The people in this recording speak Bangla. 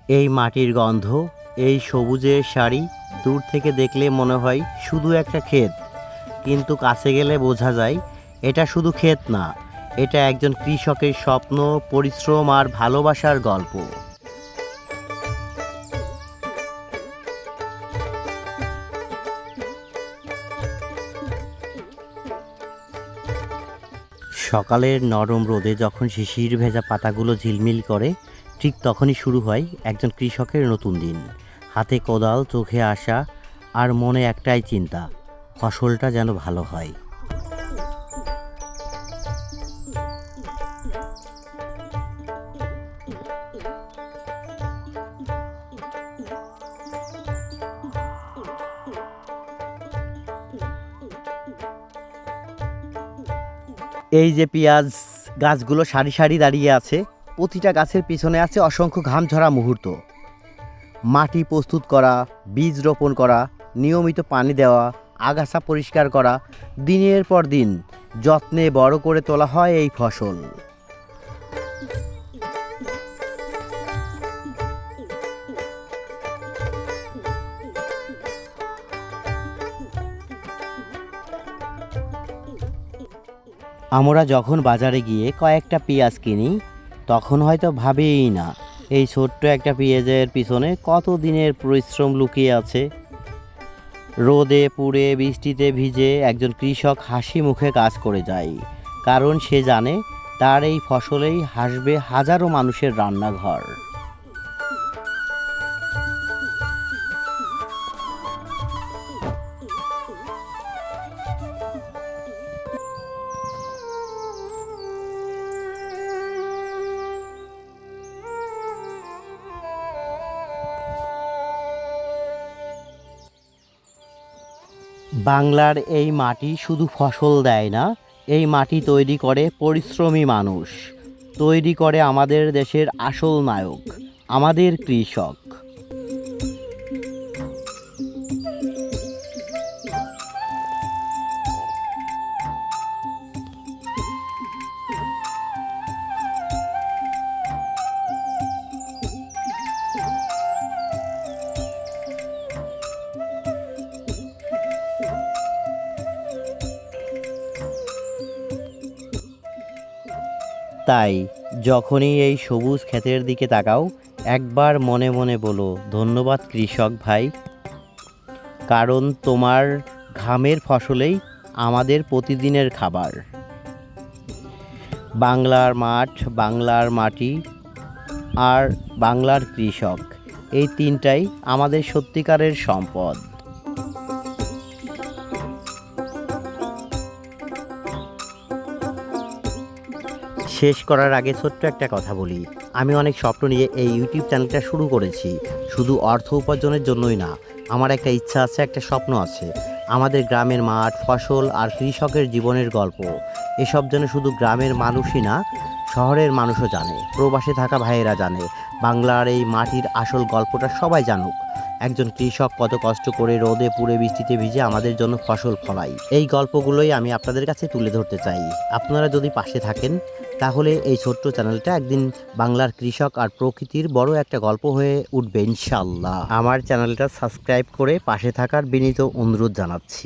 এই মাটির গন্ধ, এই সবুজের শাড়ি দূর থেকে দেখলে মনে হয় শুধু একটা ক্ষেত, কিন্তু কাছে গেলে বোঝা যায় এটা শুধু ক্ষেত না, এটা একজন কৃষকের স্বপ্ন, পরিশ্রম আর ভালোবাসার গল্প। সকালের নরম রোদে যখন শিশির ভেজা পাতাগুলো ঝিলমিল করে, ঠিক তখনই শুরু হয় একজন কৃষকের নতুন দিন। হাতে কোদাল, চোখে আশা, আর মনে একটাই চিন্তা, ফসলটা যেন ভালো হয়। এই যে পেঁয়াজ গাছগুলো সারি সারি দাঁড়িয়ে আছে, প্রতিটা গাছের পিছনে আছে অসংখ্য ঘাম ঝরা মুহূর্ত। মাটি প্রস্তুত করা, বীজ রোপণ করা, নিয়মিত পানি দেওয়া, আগাছা পরিষ্কার করা, দিনের পর দিন যত্নে বড় করে তোলা হয় এই ফসল। আমরা যখন বাজারে গিয়ে কয়েকটা পেঁয়াজ কিনি, তখন হয়তো ভাবেই না এই ছোট্ট একটা পেঁয়াজের পিছনে কত দিনের পরিশ্রম লুকিয়ে আছে। রোদে পুড়ে বৃষ্টিতে ভিজে একজন কৃষক হাসি মুখে কাজ করে যায়, কারণ সে জানে তার এই ফসলেই হাসবে হাজারো মানুষের রান্নাঘর। বাংলার এই মাটি শুধু ফসল দেয় না, এই মাটি তৈরি করে পরিশ্রমী মানুষ, তৈরি করে আমাদের দেশের আসল নায়ক, আমাদের কৃষক। তাই যখনই এই সবুজ ক্ষেতের দিকে তাকাও, একবার মনে মনে বলো, ধন্যবাদ কৃষক ভাই, কারণ তোমার ঘামের ফসলেই আমাদের প্রতিদিনের খাবার। বাংলার মাঠ, বাংলার মাটি আর বাংলার কৃষক, এই তিনটাই আমাদের সত্যিকারের সম্পদ। শেষ করার আগে ছোট্ট একটা কথা বলি, আমি অনেক স্বপ্ন নিয়ে এই ইউটিউব চ্যানেলটা শুরু করেছি, শুধু অর্থ উপার্জনের জন্যই না। আমার একটা ইচ্ছা আছে, একটা স্বপ্ন আছে, আমাদের গ্রামের মাঠ, ফসল আর কৃষকের জীবনের গল্প এসব যেন শুধু গ্রামের মানুষই না, শহরের মানুষও জানে, প্রবাসে থাকা ভাইয়েরা জানে, বাংলার এই মাটির আসল গল্পটা সবাই জানুক। একজন কৃষক কত কষ্ট করে রোদে পুড়ে বৃষ্টিতে ভিজে আমাদের জন্য ফসল ফলায়, এই গল্পগুলোই আমি আপনাদের কাছে তুলে ধরতে চাই। আপনারা যদি পাশে থাকেন, তাহলে এই ছোট্ট চ্যানেলটা একদিন বাংলার কৃষক আর প্রকৃতির বড় একটা গল্প হয়ে উঠবে ইনশাআল্লাহ। আমার চ্যানেলটা সাবস্ক্রাইব করে পাশে থাকার বিনীত অনুরোধ জানাচ্ছি।